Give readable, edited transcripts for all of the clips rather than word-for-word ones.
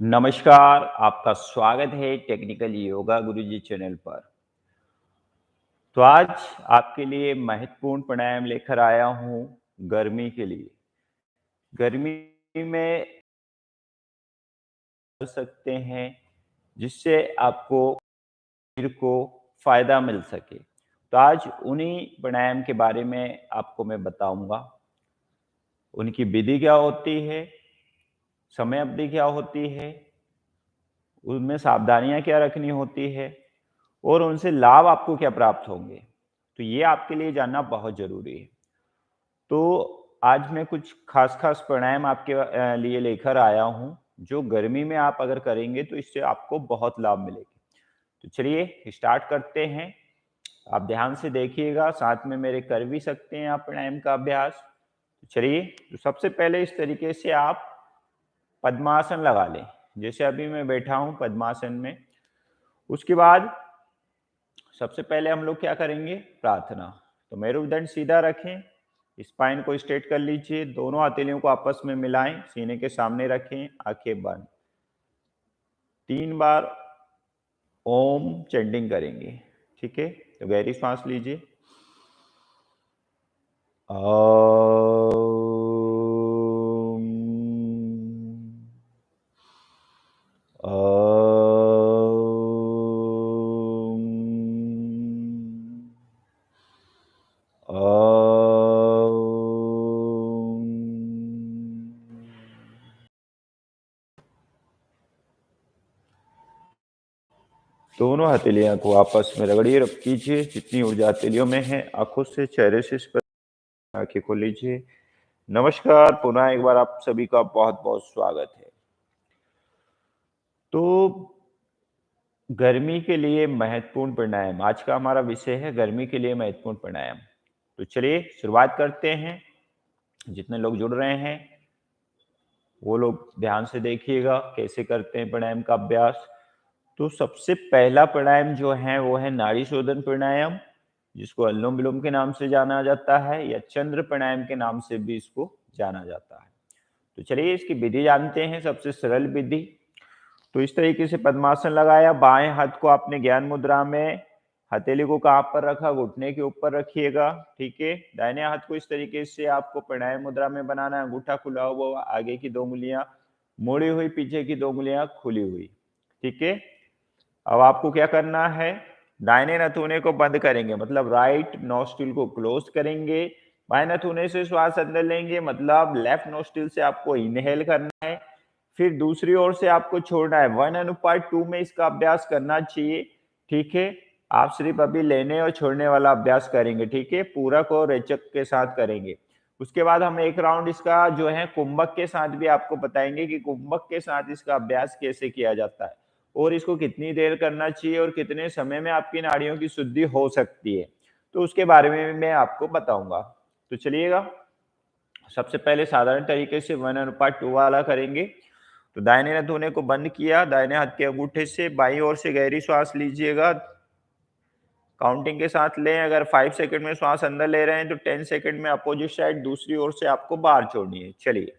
नमस्कार, आपका स्वागत है टेक्निकल योगा गुरुजी चैनल पर। तो आज आपके लिए महत्वपूर्ण प्राणायाम लेकर आया हूँ गर्मी के लिए। गर्मी में कर सकते हैं जिससे आपको शरीर को फ़ायदा मिल सके। तो आज उन्हीं प्राणायाम के बारे में आपको मैं बताऊँगा। उनकी विधि क्या होती है, समय अवधि क्या होती है, उनमें सावधानियाँ क्या रखनी होती है और उनसे लाभ आपको क्या प्राप्त होंगे। तो ये आपके लिए जानना बहुत ज़रूरी है। तो आज मैं कुछ खास-खास प्राणायाम आपके लिए लेकर आया हूँ, जो गर्मी में आप अगर करेंगे तो इससे आपको बहुत लाभ मिलेंगे। तो चलिए स्टार्ट करते हैं। आप ध्यान से देखिएगा, साथ में मेरे कर भी सकते हैं आप प्राणायाम का अभ्यास। तो चलिए, तो सबसे पहले इस तरीके से आप पद्मासन लगा लें। जैसे अभी मैं बैठा हूँ पद्मासन में। उसके बाद सबसे पहले हम लोग क्या करेंगे? प्रार्थना। तो मेरुदंड सीधा रखें, स्पाइन को स्ट्रेट कर लीजिए, दोनों हथेलियों को आपस में मिलाएं, सीने के सामने रखें, आंखें बंद। 3 बार ओम चैंटिंग करेंगे, ठीक है? तो गहरी सांस लीजिए। ओम। ओम। दोनों हथेलियों को आपस में रगड़िए, रब कीजिए। जितनी ऊर्जा हथेलियों में है, आंखों से, चेहरे से स्पर्श, आंखें खोल लीजिए। नमस्कार, पुनः एक बार आप सभी का बहुत-बहुत स्वागत है। तो गर्मी के लिए महत्वपूर्ण प्राणायाम, आज का हमारा विषय है गर्मी के लिए महत्वपूर्ण प्राणायाम। तो चलिए शुरुआत करते हैं। जितने लोग जुड़ रहे हैं वो लोग ध्यान से देखिएगा कैसे करते हैं प्राणायाम का अभ्यास। तो सबसे पहला प्राणायाम जो है वो है नाड़ी शोधन प्राणायाम, जिसको अनुलोम विलोम के नाम से जाना जाता है या चंद्र प्राणायाम के नाम से भी इसको जाना जाता है। तो चलिए इसकी विधि जानते हैं। सबसे सरल विधि, तो इस तरीके से पद्मासन लगाया, बाएं हाथ को आपने ज्ञान मुद्रा में, हथेली को कहाँ पर रखा? घुटने के ऊपर रखिएगा, ठीक है। दाहिने हाथ को इस तरीके से आपको प्राणायाम मुद्रा में बनाना है, अंगूठा खुला हुआ, आगे की 2 उंगलियां मुड़ी हुई, पीछे की 2 उंगलियां खुली हुई, ठीक है। अब आपको क्या करना है? दाहिने नथुने को बंद करेंगे, मतलब राइट नोस्ट्रिल को क्लोज करेंगे। बाएं नथुने से श्वास अंदर लेंगे, मतलब लेफ्ट नोस्ट्रिल से आपको इनहेल करना है। फिर दूसरी ओर से आपको छोड़ना है। 1:2 में इसका अभ्यास करना चाहिए, ठीक है। आप सिर्फ अभी लेने और छोड़ने वाला अभ्यास करेंगे, ठीक है। पूरक और रेचक के साथ करेंगे। उसके बाद हम एक राउंड इसका जो है कुंभक के साथ भी आपको बताएंगे कि कुंभक के साथ इसका अभ्यास कैसे किया जाता है और इसको कितनी देर करना चाहिए और कितने समय में आपकी नाड़ियों की शुद्धि हो सकती है, तो उसके बारे में मैं आपको बताऊंगा। तो चलिएगा, सबसे पहले साधारण तरीके से 1:2 वाला करेंगे। तो दाहिने नथुने को बंद किया, दाहिने हाथ के अंगूठे से बाईं ओर से गहरी श्वास लीजिएगा, काउंटिंग के साथ लें। अगर 5 सेकंड में श्वास अंदर ले रहे हैं तो 10 सेकंड में अपोजिट साइड दूसरी ओर से आपको बाहर छोड़नी है। चलिए,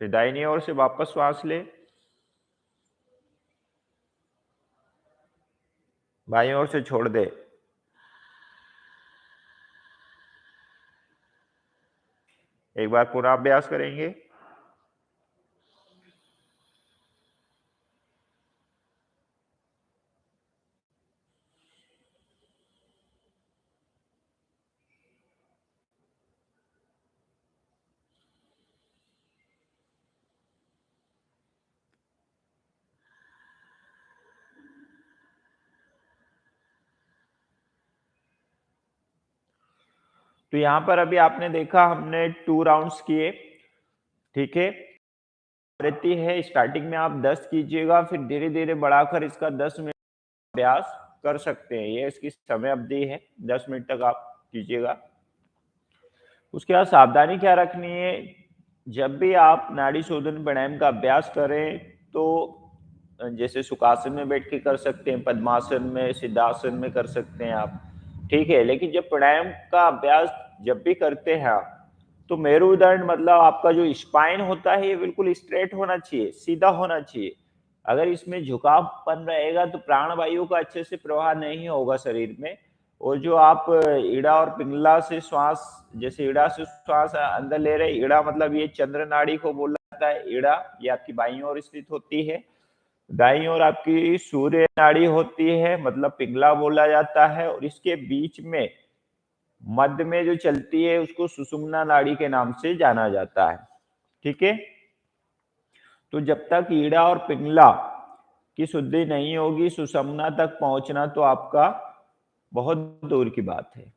फिर दाहिनी ओर से वापस श्वास ले, बाईं ओर से छोड़ दे। एक बार पूरा अभ्यास करेंगे। तो यहाँ पर अभी आपने देखा हमने 2 राउंड्स किए, ठीक है। रहती है स्टार्टिंग में आप 10 कीजिएगा, फिर धीरे-धीरे बढ़ाकर इसका 10 मिनट अभ्यास कर सकते हैं। ये इसकी समय अवधि है, 10 मिनट तक आप कीजिएगा। उसके बाद सावधानी क्या रखनी है? जब भी आप नाड़ी शोधन प्राणायाम का अभ्यास करें तो जैसे सुखासन में बैठ के कर सकते हैं, पद्मासन में, सिद्धासन में कर सकते हैं आप, ठीक है। लेकिन जब प्राणायाम का अभ्यास जब भी करते हैं आप, तो मेरुदंड मतलब आपका जो स्पाइन होता है ये बिल्कुल स्ट्रेट होना चाहिए, सीधा होना चाहिए। अगर इसमें झुकावपन रहेगा तो प्राण वायु का अच्छे से प्रवाह नहीं होगा शरीर में। और जो आप ईड़ा और पिंगला से श्वास, जैसे ईड़ा से श्वास अंदर ले रहे, ईड़ा मतलब ये चंद्र नाड़ी को बोला जाता है। ईड़ा ये आपकी बाईं ओर स्थित होती है, दाईं ओर आपकी सूर्य नाड़ी होती है, मतलब पिंगला बोला जाता है। और इसके बीच में मध्य में जो चलती है उसको सुषुम्ना नाड़ी के नाम से जाना जाता है, ठीक है। तो जब तक ईड़ा और पिंगला की शुद्धि नहीं होगी, सुषुम्ना तक पहुंचना तो आपका बहुत दूर की बात है,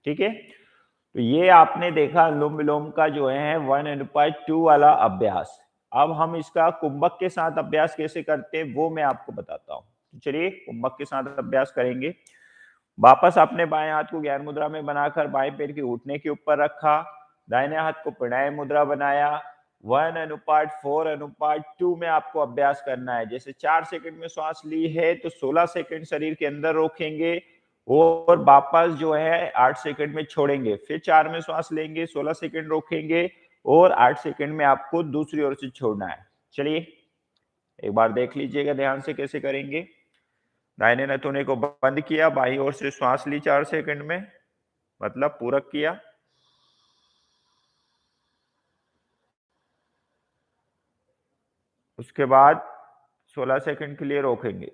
ठीक है। तो ये आपने देखा अनुलोम विलोम का जो है 1.2 वाला अभ्यास। अब हम इसका कुंभक के साथ अभ्यास कैसे करते हैं वो मैं आपको बताता हूँ। तो चलिए कुंभक के साथ अभ्यास करेंगे। वापस आपने बाएं हाथ को ज्ञान मुद्रा में बनाकर बाएं पैर के घुटने के ऊपर रखा, दाहिने हाथ को प्राणायाम मुद्रा बनाया। 1:4:2 में आपको अभ्यास करना है। जैसे 4 सेकंड में श्वास ली है तो 16 सेकंड शरीर के अंदर रोकेंगे और वापस जो है 8 सेकंड में छोड़ेंगे। फिर 4 में श्वास लेंगे, 16 सेकंड रोकेंगे और 8 सेकंड में आपको दूसरी ओर से छोड़ना है। चलिए एक बार देख लीजिएगा ध्यान से कैसे करेंगे। दाहिने नथुने को बंद किया, बाईं ओर से श्वास ली 4 सेकंड में, मतलब पूरक किया। उसके बाद 16 सेकंड के लिए रोकेंगे।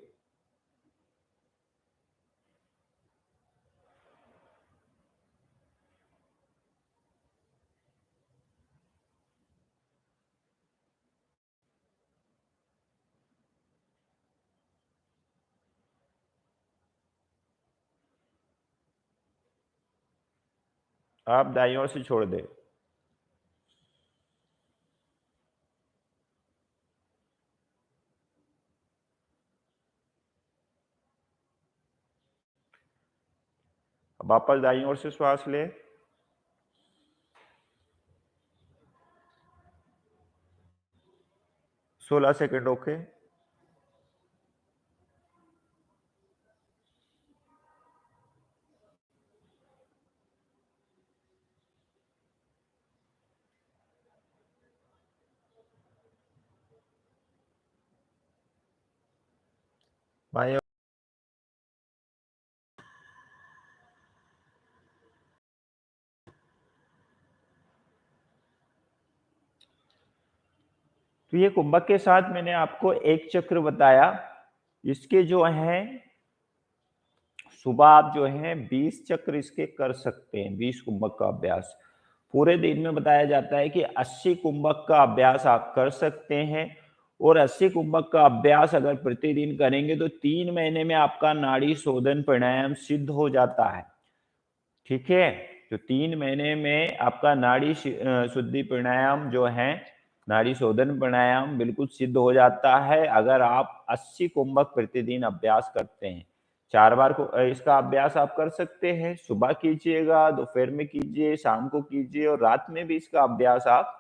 आप दाईं ओर से छोड़ दें। अब वापस दाईं ओर से श्वास ले, 16 सेकंड रोके। बाईं ओर। तो ये कुंभक के साथ मैंने आपको एक चक्र बताया। इसके जो हैं सुबह आप जो है 20 चक्र इसके कर सकते हैं। 20 कुंभक का अभ्यास पूरे दिन में बताया जाता है कि 80 कुंभक का अभ्यास आप कर सकते हैं। और 80 कुंभक का अभ्यास अगर प्रतिदिन करेंगे तो 3 महीने में आपका नाड़ी शोधन प्राणायाम सिद्ध हो जाता है, ठीक है। तो 3 महीने में आपका नाड़ी शुद्धि प्राणायाम जो है, नाड़ी शोधन प्राणायाम बिल्कुल सिद्ध हो जाता है अगर आप 80 कुंभक प्रतिदिन अभ्यास करते हैं। 4 बार को इसका अभ्यास आप कर सकते हैं। सुबह कीजिएगा, दोपहर में कीजिए, शाम को कीजिए और रात में भी इसका अभ्यास आप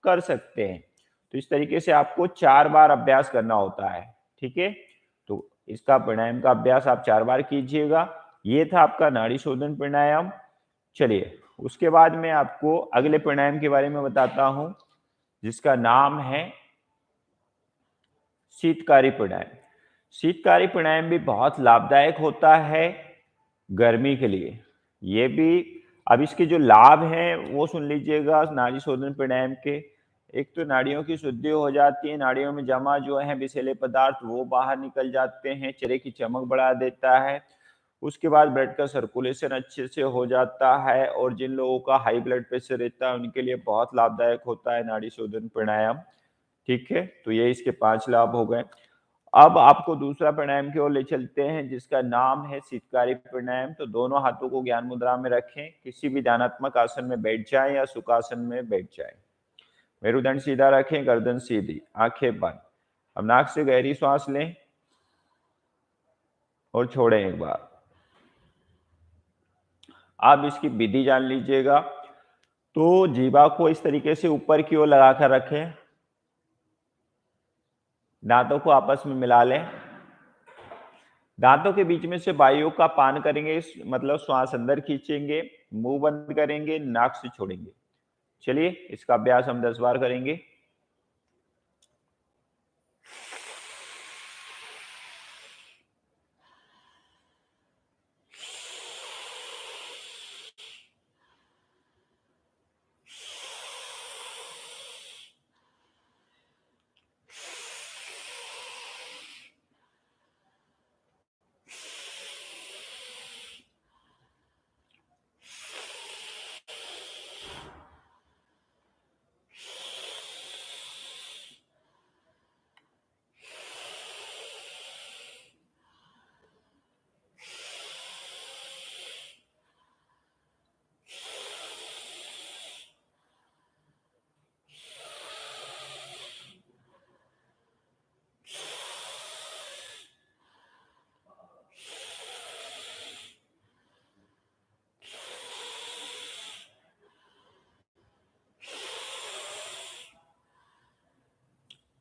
कर सकते हैं। तो इस तरीके से आपको 4 बार अभ्यास करना होता है, ठीक है। तो इसका प्राणायाम का अभ्यास आप 4 बार कीजिएगा। ये था आपका नाड़ी शोधन प्राणायाम। चलिए उसके बाद मैं आपको अगले प्राणायाम के बारे में बताता हूं जिसका नाम है शीतकारी प्राणायाम। शीतकारी प्राणायाम भी बहुत लाभदायक होता है गर्मी के लिए। ये भी अब इसके जो लाभ हैं वो सुन लीजिएगा नाड़ी शोधन प्राणायाम के। एक तो नाड़ियों की शुद्धि हो जाती है, नाड़ियों में जमा जो है विषैले पदार्थ वो बाहर निकल जाते हैं, चेहरे की चमक बढ़ा देता है। उसके बाद ब्लड का सर्कुलेशन अच्छे से हो जाता है और जिन लोगों का हाई ब्लड प्रेशर रहता है उनके लिए बहुत लाभदायक होता है नाड़ी शोधन प्राणायाम, ठीक है। तो ये इसके 5 लाभ हो गए। अब आपको दूसरा प्राणायाम की ओर ले चलते हैं जिसका नाम है शीतकारी प्राणायाम। तो दोनों हाथों को ज्ञान मुद्रा में रखें, किसी भी ध्यानात्मक आसन में बैठ जाएं या सुखासन में बैठ जाएं। मेरुदंड सीधा रखें, गर्दन सीधी, आंखें बंद। अब नाक से गहरी श्वास लें और छोड़ें एक बार। आप इसकी विधि जान लीजिएगा। तो जीवा को इस तरीके से ऊपर की ओर लगाकर रखें दांतों को आपस में मिला लें। दांतों के बीच में से वायु का पान करेंगे, मतलब श्वास अंदर खींचेंगे, मुंह बंद करेंगे, नाक से छोड़ेंगे। चलिए इसका अभ्यास हम 10 बार करेंगे।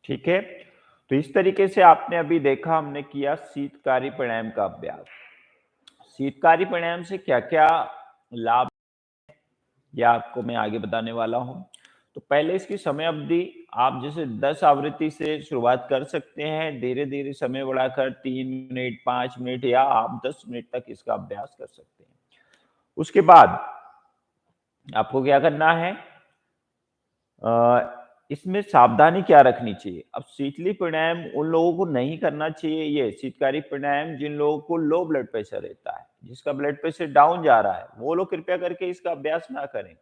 ठीक है, तो इस तरीके से आपने अभी देखा, हमने किया शीतकारी प्राणायाम का अभ्यास। शीतकारी प्राणायाम से क्या क्या लाभ, या आपको मैं आगे बताने वाला हूं। तो पहले इसकी समय अवधि आप जैसे 10 आवृत्ति से शुरुआत कर सकते हैं, धीरे धीरे समय बढ़ाकर 3 मिनट, 5 मिनट, या आप 10 मिनट तक इसका अभ्यास कर सकते हैं। उसके बाद आपको क्या करना है, इसमें सावधानी क्या रखनी चाहिए। अब शीतली प्राणायाम उन लोगों को नहीं करना चाहिए, ये शीतकारी प्राणायाम जिन लोगों को लो ब्लड प्रेशर रहता है, जिसका ब्लड प्रेशर डाउन जा रहा है, वो लोग कृपया करके इसका अभ्यास ना करें,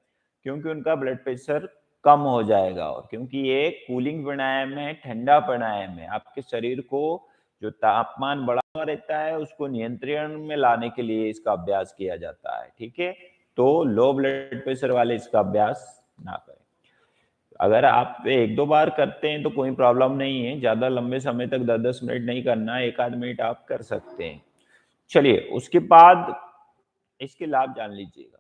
क्योंकि उनका ब्लड प्रेशर कम हो जाएगा। और क्योंकि ये कूलिंग प्राणायाम है, ठंडा प्राणायाम है, आपके शरीर को जो तापमान बढ़ा हुआ रहता है उसको नियंत्रण में लाने के लिए इसका अभ्यास किया जाता है। ठीक है, तो लो ब्लड प्रेशर वाले इसका अभ्यास ना करें। अगर आप 1-2 बार करते हैं तो कोई प्रॉब्लम नहीं है, ज़्यादा लंबे समय तक 10-10 मिनट नहीं करना, 1 आध मिनट आप कर सकते हैं। चलिए उसके बाद इसके लाभ जान लीजिएगा।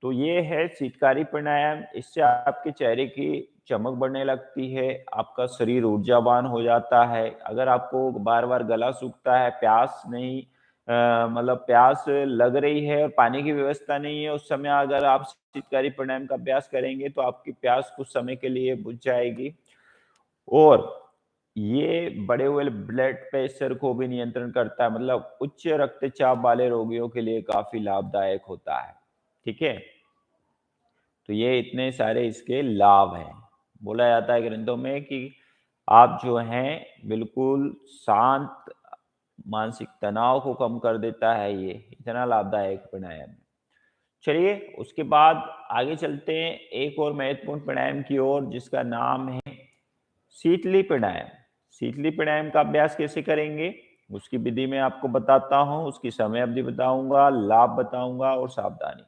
तो ये है शीतकारी प्राणायाम, इससे आपके चेहरे की चमक बढ़ने लगती है, आपका शरीर ऊर्जावान हो जाता है। अगर आपको बार-बार गला सूखता है, प्यास नहीं मतलब प्यास लग रही है और पानी की व्यवस्था नहीं है, उस समय अगर आप शीतकारी प्राणायाम का अभ्यास करेंगे तो आपकी प्यास कुछ समय के लिए बुझ जाएगी। और ये बढ़े हुए ब्लड प्रेशर को भी नियंत्रण करता है, मतलब उच्च रक्तचाप वाले रोगियों के लिए काफ़ी लाभदायक होता है। ठीक है? तो ये इतने सारे इसके लाभ हैं। बोला जाता है ग्रंथों में कि आप जो हैं बिल्कुल शांत, मानसिक तनाव को कम कर देता है ये, इतना लाभदायक प्राणायाम है। चलिए उसके बाद आगे चलते हैं एक और महत्वपूर्ण प्राणायाम की ओर, जिसका नाम है शीतली प्राणायाम। शीतली प्राणायाम का अभ्यास कैसे करेंगे, उसकी विधि मैं आपको बताता हूँ, उसकी समय अवधि बताऊंगा, लाभ बताऊंगा और सावधानी।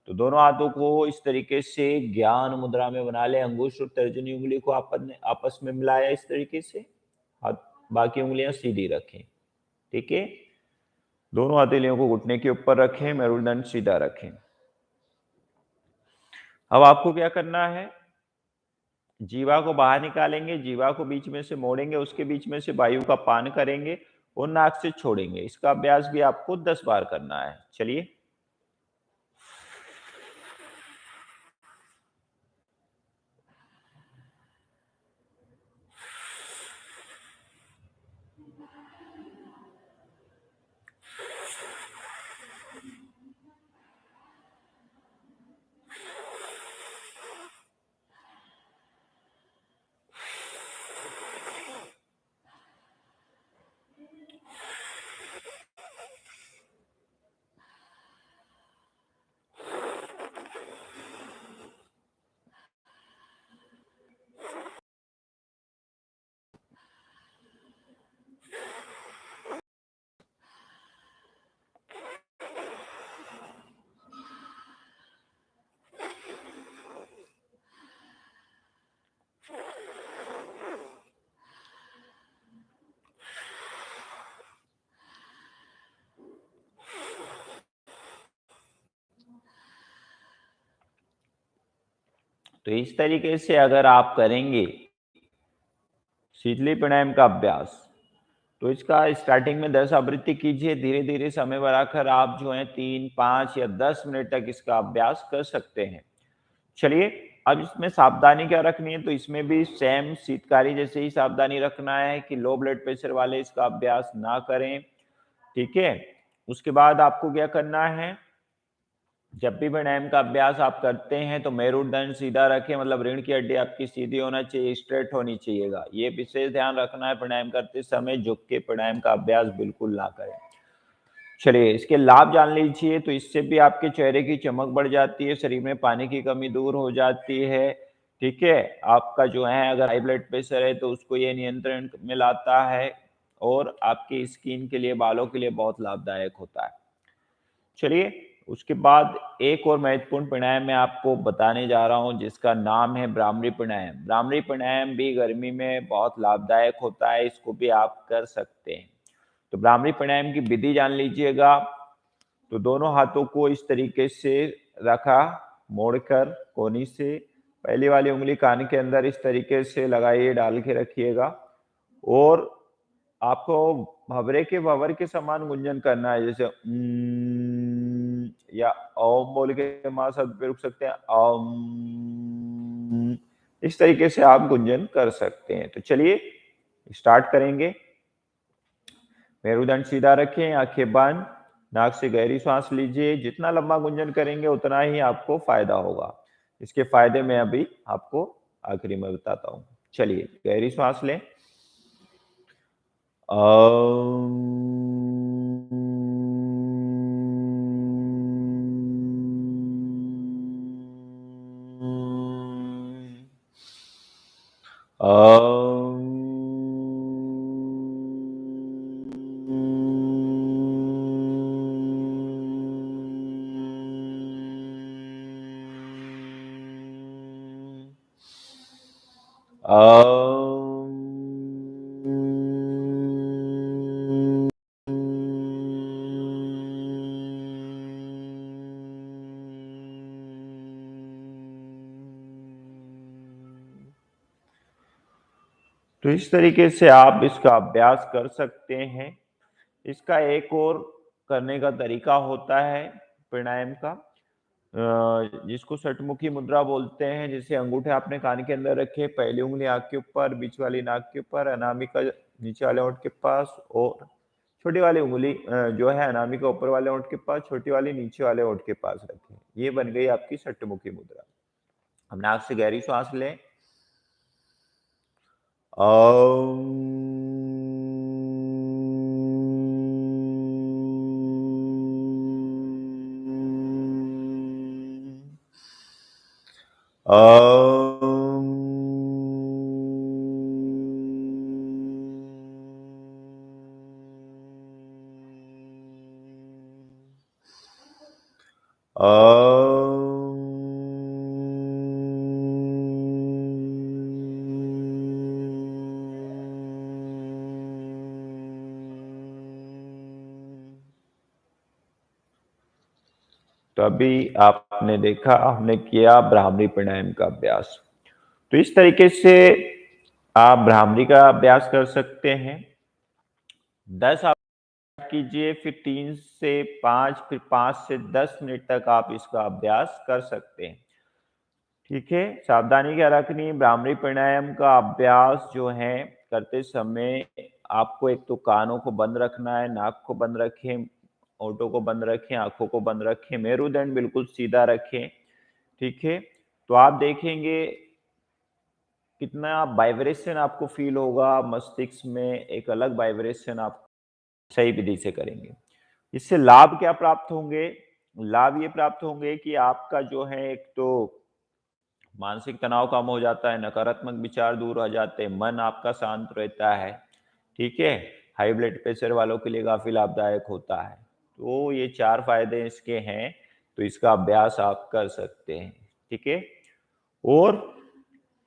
तो दोनों हाथों को इस तरीके से ज्ञान मुद्रा में बना ले, अंगुष्ठ और तर्जनी उंगली को आपस में मिलाया इस तरीके से, हाथ बाकी उंगलियां सीधी रखें। ठीक है, दोनों हथेलियों को घुटने के ऊपर रखें, मेरुदंड सीधा रखें। अब आपको क्या करना है, जीवा को बाहर निकालेंगे, जीवा को बीच में से मोड़ेंगे, उसके बीच में से वायु का पान करेंगे और नाक से छोड़ेंगे। इसका अभ्यास भी आपको 10 बार करना है। चलिए, तो इस तरीके से अगर आप करेंगे शीतली प्राणायाम का अभ्यास। तो इसका स्टार्टिंग में 10 आवृत्ति कीजिए, धीरे धीरे समय बढ़ाकर आप जो है 3, 5 या 10 मिनट तक इसका अभ्यास कर सकते हैं। चलिए, अब इसमें सावधानी क्या रखनी है, तो इसमें भी सेम शीतकारी जैसे ही सावधानी रखना है कि लो ब्लड प्रेशर वाले इसका अभ्यास ना करें, ठीक है। उसके बाद आपको क्या करना है, जब भी प्राणायाम का अभ्यास आप करते हैं तो मेरुदंड सीधा रखें, मतलब रीढ़ की हड्डी आपकी सीधी होना चाहिए, स्ट्रेट होनी चाहिएगा। ये विशेष ध्यान रखना है प्राणायाम करते समय, झुक के प्राणायाम का अभ्यास बिल्कुल ना करें। चलिए, इसके लाभ जान लीजिए। तो इससे भी आपके चेहरे की चमक बढ़ जाती है, शरीर में पानी की कमी दूर हो जाती है, ठीक है। आपका जो है अगर हाई ब्लड प्रेशर है तो उसको ये नियंत्रण में लाता है, और आपकी स्किन के लिए, बालों के लिए बहुत लाभदायक होता है। चलिए, उसके बाद एक और महत्वपूर्ण प्राणायाम मैं आपको बताने जा रहा हूं, जिसका नाम है भ्रामरी प्राणायाम। भ्रामरी प्राणायाम भी गर्मी में बहुत लाभदायक होता है, इसको भी आप कर सकते हैं। तो भ्रामरी प्राणायाम की विधि जान लीजिएगा। तो दोनों हाथों को इस तरीके से रखा, मोड़कर कोनी से, पहली वाली उंगली कान के अंदर इस तरीके से लगाइए, डाल के रखिएगा, और आपको भंवरे के समान गुंजन करना है, जैसे या ओम बोल के महाशब्द पे रुक सकते हैं, ओम, इस तरीके से आप गुंजन कर सकते हैं। तो चलिए स्टार्ट करेंगे। मेरुदंड सीधा रखें, आंखें बंद, नाक से गहरी सांस लीजिए। जितना लंबा गुंजन करेंगे उतना ही आपको फायदा होगा। इसके फायदे मैं अभी आपको आखिरी में बताता हूं। चलिए, गहरी सांस लें। तो इस तरीके से आप इसका अभ्यास कर सकते हैं। इसका एक और करने का तरीका होता है प्राणायाम का, जिसको षटमुखी मुद्रा बोलते हैं। जैसे अंगूठे आपने कान के अंदर रखे, पहली उंगली आंख के ऊपर, बीच वाली नाक के ऊपर, अनामिका नीचे वाले होंठ के पास, और छोटी वाली उंगली जो है अनामिका ऊपर वाले होंठ के पास, छोटी वाली नीचे वाले होंठ के पास रखें। ये बन गई आपकी षटमुखी मुद्रा। हम नाक से गहरी सांस लें। तो अभी आपने देखा, हमने किया भ्रामरी प्राणायाम का अभ्यास। तो इस तरीके से आप भ्रामरी का अभ्यास कर सकते हैं। 10 आप कीजिए, फिर 3 से 5, फिर 5 से 10 मिनट तक आप इसका अभ्यास कर सकते हैं, ठीक है। सावधानी क्या रखनी, भ्रामरी प्राणायाम का अभ्यास जो है करते समय आपको एक तो कानों को बंद रखना है, नाक को बंद रखें, होठों को बंद रखें, आंखों को बंद रखें, मेरुदंड बिल्कुल सीधा रखें, ठीक है। तो आप देखेंगे कितना वाइब्रेशन आपको फील होगा मस्तिष्क में, एक अलग वाइब्रेशन आप सही विधि से करेंगे। इससे लाभ क्या प्राप्त होंगे, लाभ ये प्राप्त होंगे कि आपका जो है एक तो मानसिक तनाव कम हो जाता है, नकारात्मक विचार दूर हो जाते हैं, मन आपका शांत रहता है, ठीक है। हाई ब्लड प्रेशर वालों के लिए काफी लाभदायक होता है। तो ये 4 फायदे इसके हैं, तो इसका अभ्यास आप कर सकते हैं, ठीक है। और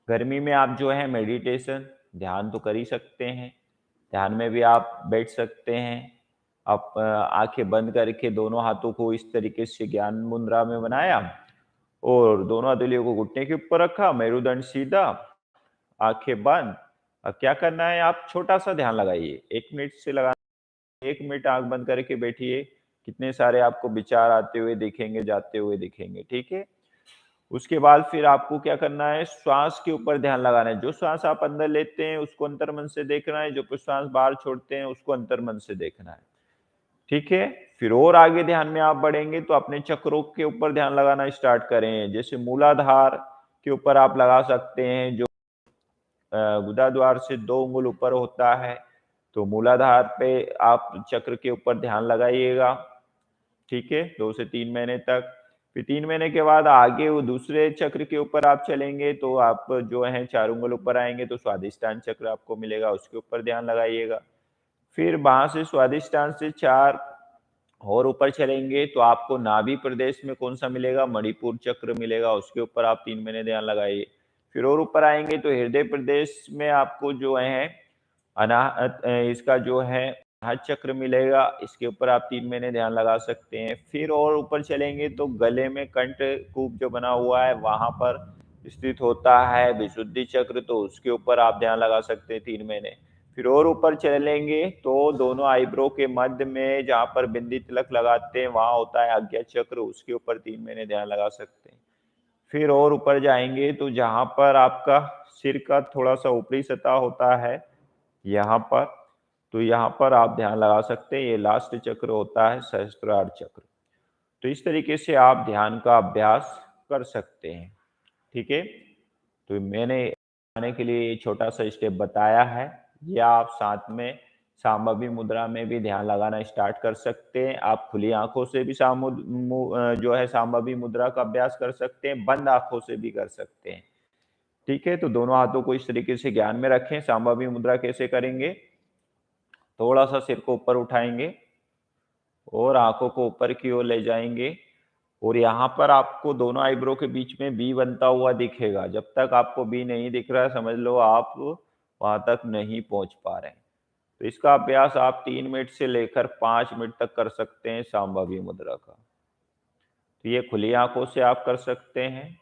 गर्मी में आप जो है मेडिटेशन, ध्यान तो कर ही सकते हैं। ध्यान में भी आप बैठ सकते हैं। आप आंखें बंद करके दोनों हाथों को इस तरीके से ज्ञान मुद्रा में बनाया, और दोनों हथेलियों को घुटने के ऊपर रखा, मेरुदंड सीधा, आंखें बंद, अब क्या करना है, आप छोटा-सा ध्यान लगाइए, 1 मिनट से लगा 1 मिनट आँख बंद करके बैठिए, कितने सारे आपको विचार आते हुए दिखेंगे, जाते हुए दिखेंगे, ठीक है? उसके बाद फिर आपको क्या करना है, श्वास के ऊपर ध्यान लगाना है। जो श्वास आप अंदर लेते हैं, उसको अंतर्मन से देखना है, जो श्वास बाहर छोड़ते हैं, उसको अंतर्मन से देखना है, ठीक है? फिर और आगे ध्यान में आप बढ़ेंगे, तो अपने चक्रों के ऊपर ध्यान लगाना स्टार्ट करें। जैसे मूलाधार के ऊपर आप लगा सकते हैं, जो गुदाद्वार से 2 अंगुल ऊपर होता है, तो मूलाधार पे आप चक्र के ऊपर ध्यान लगाइएगा, ठीक है? 2 से 3 महीने तक। फिर 3 महीने के बाद आगे वो दूसरे चक्र के ऊपर आप चलेंगे, तो आप जो है 4 उँगल ऊपर आएँगे, तो स्वादिष्टान चक्र आपको मिलेगा, उसके ऊपर ध्यान लगाइएगा। फिर वहाँ से स्वादिष्टान से 4 और ऊपर चलेंगे, तो आपको नाभि प्रदेश में कौन-सा मिलेगा? मणिपुर चक्र मिलेगा, उसके ऊपर आप 3 महीने ध्यान लगाइए। फिर और ऊपर आएँगे, तो हृदय प्रदेश में आपको जो है इसका जो है अनाहत चक्र मिलेगा, इसके ऊपर आप 3 महीने ध्यान लगा सकते हैं। फिर और ऊपर चलेंगे, तो गले में कंठकूप जो बना हुआ है, वहाँ पर स्थित होता है विशुद्धि चक्र, तो उसके ऊपर आप ध्यान लगा सकते हैं 3 महीने। फिर और ऊपर चलेंगे, तो दोनों आईब्रो के मध्य में जहाँ पर बिंदी तिलक लगाते हैं, वहाँ होता है आज्ञा चक्र, उसके ऊपर 3 महीने ध्यान लगा सकते हैं। फिर और ऊपर जाएँगे, तो जहाँ पर आपका सिर का थोड़ा-सा ऊपरी सतह होता है, यहाँ पर, तो यहाँ पर आप ध्यान लगा सकते हैं, ये लास्ट चक्र होता है सहस्त्रार चक्र। तो इस तरीके से आप ध्यान का अभ्यास कर सकते हैं, ठीक है? तो मैंने आने के लिए ये छोटा-सा स्टेप बताया है, या आप साथ में सांभवी मुद्रा में भी ध्यान लगाना स्टार्ट कर सकते हैं। आप खुली आँखों से भी जो है सांभवी मुद्रा का अभ्यास कर सकते हैं, बंद आँखों से भी कर सकते हैं, ठीक है? तो दोनों हाथों को इस तरीके से ज्ञान में रखें। सांभवी मुद्रा कैसे करेंगे? थोड़ा-सा सिर को ऊपर उठाएँगे और आँखों को ऊपर की ओर ले जाएँगे, और यहाँ पर आपको दोनों आईब्रो के बीच में वी बनता हुआ दिखेगा। जब तक आपको वी नहीं दिख रहा है, समझ लो आप वहाँ तक नहीं पहुँच पा रहे हैं। तो इसका अभ्यास आप 3 मिनट से लेकर 5 मिनट तक कर सकते हैं सांभवी मुद्रा का। तो ये खुली आँखों से आप कर सकते हैं।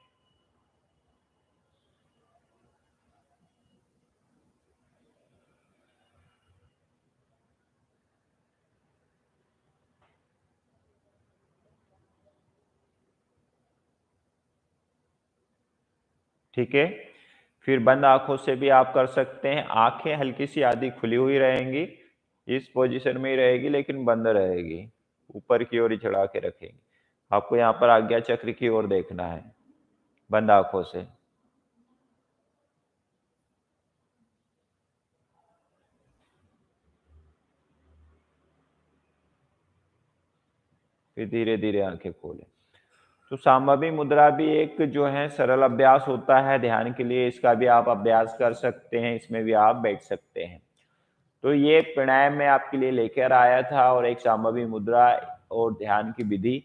ठीक है? फिर बंद आँखों से भी आप कर सकते हैं। आँखें हल्की-सी आधी खुली हुई रहेंगी, इस पोज़ीशन में ही रहेगी लेकिन बंद रहेगी। ऊपर की ओर ही चढ़ा के रखेंगे। आपको यहाँ पर आज्ञा चक्र की ओर देखना है, बंद आँखों से। फिर धीरे-धीरे आँखें खोलें। तो सांभवी मुद्रा भी एक जो है सरल अभ्यास होता है ध्यान के लिए, इसका भी आप अभ्यास कर सकते हैं, इसमें भी आप बैठ सकते हैं। तो ये प्राणायाम मैं आपके लिए लेकर आया था, और एक सांभवी मुद्रा और ध्यान की विधि।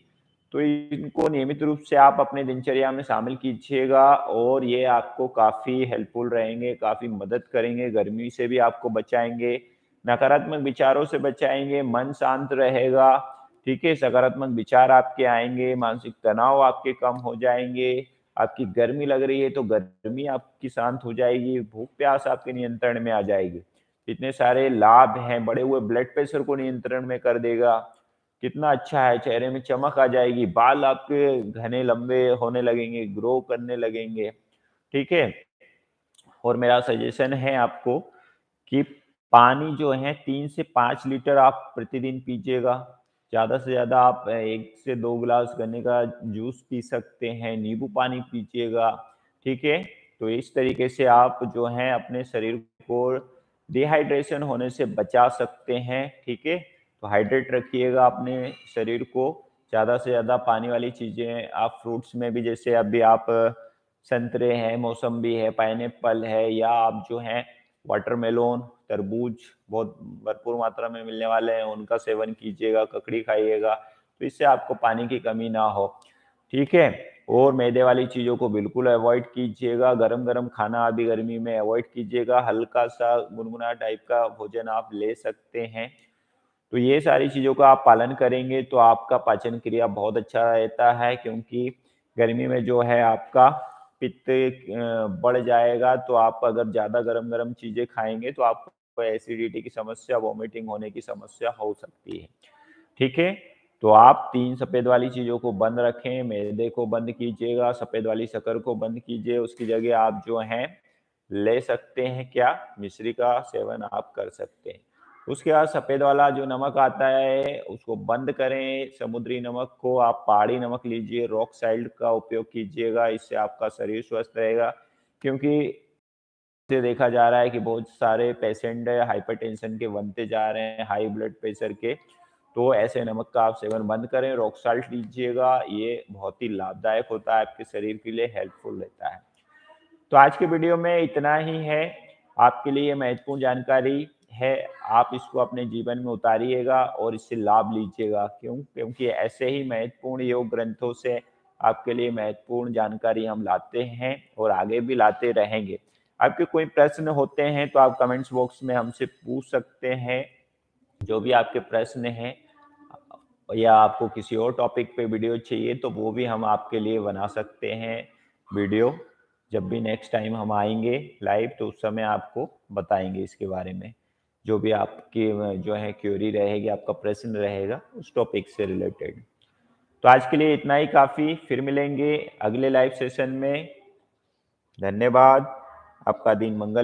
तो इनको नियमित रूप से आप अपने दिनचर्या में शामिल कीजिएगा, और ये आपको काफ़ी हेल्पफुल रहेंगे, काफ़ी मदद करेंगे, गर्मी से भी आपको बचाएँगे, नकारात्मक विचारों से बचाएँगे, मन शांत रहेगा, ठीक है? सकारात्मक विचार आपके आएँगे, मानसिक तनाव आपके कम हो जाएँगे, आपकी गर्मी लग रही है तो गर्मी आपकी शांत हो जाएगी, भूख-प्यास आपके नियंत्रण में आ जाएगी। इतने सारे लाभ हैं, बढ़े हुए ब्लड प्रेशर को नियंत्रण में कर देगा। कितना अच्छा है, चेहरे में चमक आ जाएगी, बाल आपके घने लंबे होने लगेंगे, ग्रो करने लगेंगे, ठीक है? और मेरा सजेशन है आपको कि पानी जो है 3 से 5 लीटर आप प्रतिदिन पीजिएगा। ज़्यादा से ज़्यादा आप 1 से 2 गिलास गन्ने का जूस पी सकते हैं, नींबू पानी पीजिएगा, ठीक है? तो इस तरीके से आप जो है अपने शरीर को डिहाइड्रेशन होने से बचा सकते हैं, ठीक है? तो हाइड्रेट रखिएगा अपने शरीर को, ज़्यादा से ज़्यादा पानी वाली चीज़ें आप फ्रूट्स में भी, जैसे अभी आप संतरे हैं, मौसम्बी है, पाइनएप्पल है, या आप जो हैं वाटरमेलन, तरबूज बहुत भरपूर मात्रा में मिलने वाले हैं, उनका सेवन कीजिएगा, ककड़ी खाइएगा, तो इससे आपको पानी की कमी ना हो, ठीक है? और मैदे वाली चीज़ों को बिल्कुल अवॉइड कीजिएगा, गरम-गरम खाना अभी गर्मी में अवॉइड कीजिएगा, हल्का-सा गुनगुना टाइप का भोजन आप ले सकते हैं। तो ये सारी चीज़ों का आप पालन करेंगे, तो आपका पाचन क्रिया बहुत अच्छा रहता है, क्योंकि गर्मी में जो है आपका पित्त बढ़ जाएगा, तो आप अगर ज़्यादा गरम-गरम चीज़ें खाएँगे तो आपको एसिडिटी की समस्या, वॉमिटिंग होने की समस्या हो सकती है। ठीक है? तो आप 3 सफ़ेद वाली चीज़ों को बंद रखें, मैदे को बंद कीजिएगा, सफ़ेद वाली शक्कर को बंद कीजिए, उसकी जगह आप जो हैं ले सकते हैं क्या? मिश्री का सेवन आप कर सकते हैं। उसके बाद सफ़ेद वाला जो नमक आता है, उसको बंद करें, समुद्री नमक को आप पहाड़ी नमक लीजिए, रॉक साल्ट का उपयोग कीजिएगा, इससे आपका शरीर स्वस्थ रहेगा। क्योंकि से देखा जा रहा है कि बहुत सारे पेशेंट हाइपरटेंशन के बनते जा रहे हैं, हाई ब्लड प्रेशर के, तो ऐसे नमक का आप सेवन बंद करें, रॉक साल्ट लीजिएगा, ये बहुत ही लाभदायक होता है, आपके शरीर के लिए हेल्पफुल रहता है। तो आज के वीडियो में इतना ही है। आपके लिए ये महत्वपूर्ण जानकारी है, आप इसको अपने जीवन में उतारिएगा और इससे लाभ लीजिएगा। क्यों? क्योंकि ऐसे ही महत्वपूर्ण योग ग्रंथों से आपके लिए महत्वपूर्ण जानकारी हम लाते हैं और आगे भी लाते रहेंगे। आपके कोई प्रश्न होते हैं तो आप कमेंट्स बॉक्स में हमसे पूछ सकते हैं, जो भी आपके प्रश्न हैं, या आपको किसी और टॉपिक पे वीडियो चाहिए तो वो भी हम आपके लिए बना सकते हैं वीडियो। जब भी नेक्स्ट टाइम हम आएँगे लाइव तो उस समय आपको बताएँगे इसके बारे में। जो भी आपकी जो है क्वेरी रहेगी, आपका प्रश्न रहेगा उस टॉपिक से रिलेटेड। तो आज के लिए इतना ही काफ़ी, फिर मिलेंगे अगले लाइव सेशन में। धन्यवाद, आपका दिन मंगल